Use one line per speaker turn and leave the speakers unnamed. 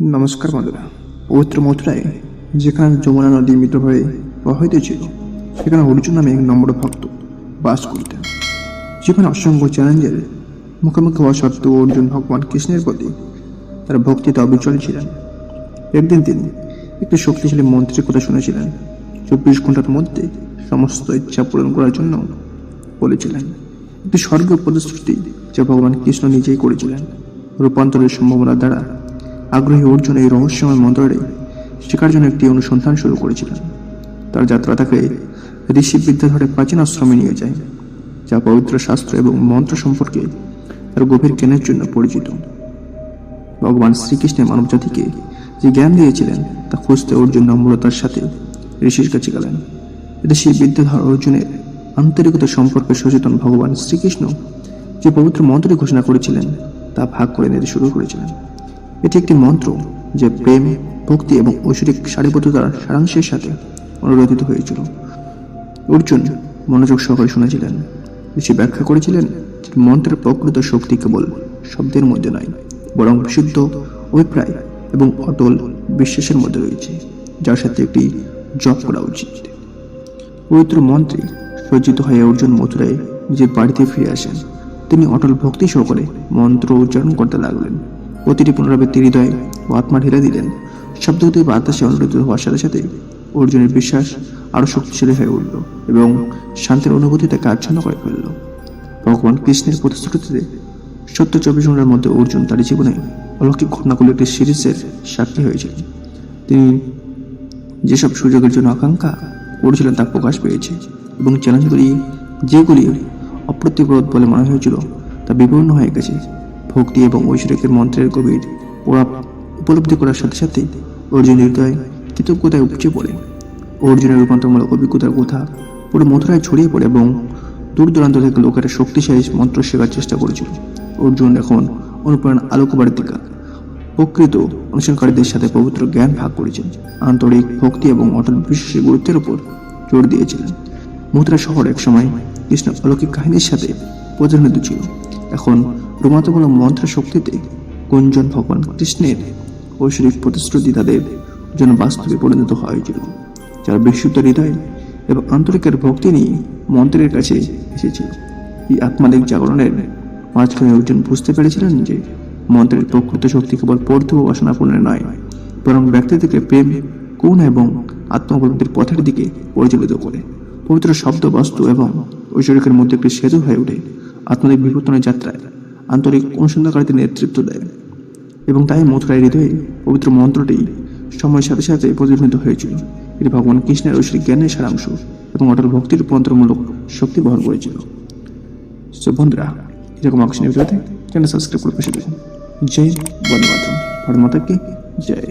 নমস্কার বন্ধুরা। পবিত্র মথুরায় যেখানে যমুনা নদী মৃত হয়ে প্রবাহিত ছিল, সেখানে অর্জুন নামে এক নম্র ভক্ত বাস করতেন। যেখানে অসংখ্য চ্যালেঞ্জের মুখোমুখি হওয়া সত্ত্বেও অর্জুন ভগবান কৃষ্ণের প্রতি তার ভক্তিতে অবিচল ছিলেন। একদিন তিনি একটি শক্তিশালী মন্ত্রের কথা শুনেছিলেন, 24 ঘন্টার মধ্যে সমস্ত ইচ্ছা পূরণ করার জন্য বলেছিলেন। একটি স্বর্গীয় প্রতিশ্রুতি যা ভগবান কৃষ্ণ নিজেই করেছিলেন। রূপান্তরের সম্ভাবনা দ্বারা আগ্রহী অর্জুন এই রহস্যময় মন্ত্রে শেখার জন্য একটি অনুসন্ধান শুরু করেছিলেন। তার যাত্রা তাকে ঋষি বিদ্যাধরের প্রাচীন আশ্রমে নিয়ে যায়, যা পবিত্র শাস্ত্র এবং মন্ত্র সম্পর্কে তার গভীর জ্ঞানের জন্য পরিচিত। ভগবান শ্রীকৃষ্ণের মানবজাতিকে যে জ্ঞান দিয়েছিলেন তা খুঁজতে অর্জুন নম্রতার সাথে ঋষির কাছে গেলেন। ঋষি বিদ্যাধর অর্জুনের আন্তরিকতা সম্পর্কে সচেতন। ভগবান শ্রীকৃষ্ণ যে পবিত্র মন্ত্রটি ঘোষণা করেছিলেন তা ভাগ করে নিতে শুরু করেছিলেন। এটি একটি মন্ত্র যে প্রেম, ভক্তি এবং ঐশ্বরিক সারিবদ্ধতার সারাংশের সাথে অনুরোধিত হয়েছিল। অর্জুন মনোযোগ সহকারে শুনেছিলেন। ঋষি ব্যাখ্যা করেছিলেন যে মন্ত্রের প্রকৃত শক্তি কেবল শব্দের মধ্যে নয়, বরং বিশুদ্ধ অভিপ্রায় এবং অটল বিশ্বাসের মধ্যে রয়েছে, যার সাথে একটি জপ করা উচিত। পবিত্র মন্ত্রে সজ্জিত হয়ে অর্জুন মথুরায় নিজের বাড়িতে ফিরে আসেন। তিনি অটল ভক্তি সহকারে মন্ত্র উচ্চারণ করতে লাগলেন। প্রতিটি পুনরাবৃত্তি হৃদয় ও আত্মা ঢেলে দিলেন। শব্দগতি বাতাসে অনুরোধিত হওয়ার সাথে সাথে অর্জুনের বিশ্বাস আরো শক্তিশালী হয়ে উঠল এবং শান্তির অনুভূতি তাকে আচ্ছন্ন করে ফেলল। ভগবান কৃষ্ণের প্রতিশ্রুতিতে 24 ঘন্টার মধ্যে অর্জুন তার জীবনে অলৌকিক ঘটনাগুলো একটি সিরিজের সাক্ষী হয়েছিলেন। তিনি যেসব সুযোগের জন্য আকাঙ্ক্ষা করেছিলেন তা প্রকাশ পেয়েছে এবং চ্যালেঞ্জগুলি যেগুলি অপ্রতিরোধ বলে মনে হয়েছিল তা বিপন্ন হয়ে গেছে। ভক্তি এবং ঐশ্বরিকের মন্ত্রের গভীর প্রভাব উপলব্ধি করার সাথে সাথে অর্জুনের হৃদয় কৃতজ্ঞতায় উপচে পড়ে। অর্জুনের রূপান্তরমূলক অভিজ্ঞতার কথা পুরো মথুরায় ছড়িয়ে পড়ে এবং দূর দূরান্ত থেকে লোকেরা শক্তিশালী মন্ত্র শেখার চেষ্টা করেছিল। অর্জুন এখন অনুপ্রেরণা আলোকবার্তিকা প্রকৃত অনুসরণকারীদের সাথে পবিত্র জ্ঞান ভাগ করেছেন, আন্তরিক ভক্তি এবং অটল বিশ্বাসের গুরুত্বের উপর জোর দিয়েছিলেন। মথুরা শহর এক সময় কৃষ্ণ অলৌকিক কাহিনীর সাথে প্রতিনিধিত ছিল। এখন রূপান্তরমূলক মন্ত্রের শক্তিতে গুঞ্জন ভগবান কৃষ্ণের ঐশ্বরিক প্রতিশ্রুতি তাদের জন্য বাস্তবে পরিণত হয়েছিল, যার বিশুদ্ধ হৃদয় এবং আন্তরিকের ভক্তি নিয়ে মন্ত্রের কাছে এসেছিল। এই আত্মাদিক জাগরণের মাঝখানে অর্জুন বুঝতে পেরেছিলেন যে মন্ত্রের প্রকৃত শক্তি কেবল পর্ধ ও বাসনাপূর্ণের নয়, বরং ব্যক্তিদেরকে প্রেম, করুণা এবং আত্মোপলব্ধির পথের দিকে পরিচালিত করে। পবিত্র শব্দ, বস্তু এবং ঐশ্বরিকের মধ্যে একটি সেতু হয়ে ওঠে। আত্মাদিক বিবর্তনের যাত্রায় আন্তরিক অনুসন্ধানকারীদের নেতৃত্ব দেয় এবং তাই মথুরায় হৃদয়ে পবিত্র মন্ত্রটি সময়ের সাথে সাথে প্রতিফলিত হয়েছিল। এটি ভগবান কৃষ্ণের ঐশ্বরিক জ্ঞানের সারাংশ এবং অটল ভক্তির রূপান্তরমূলক শক্তি বহন করেছিল। বন্ধুরা, এরকম আকর্ষণীয় ভিডিওতে চ্যানেল সাবস্ক্রাইব করে পাশে দেখুন। জয় বন্দে মাতরম। ভারত মাতা কি জয়।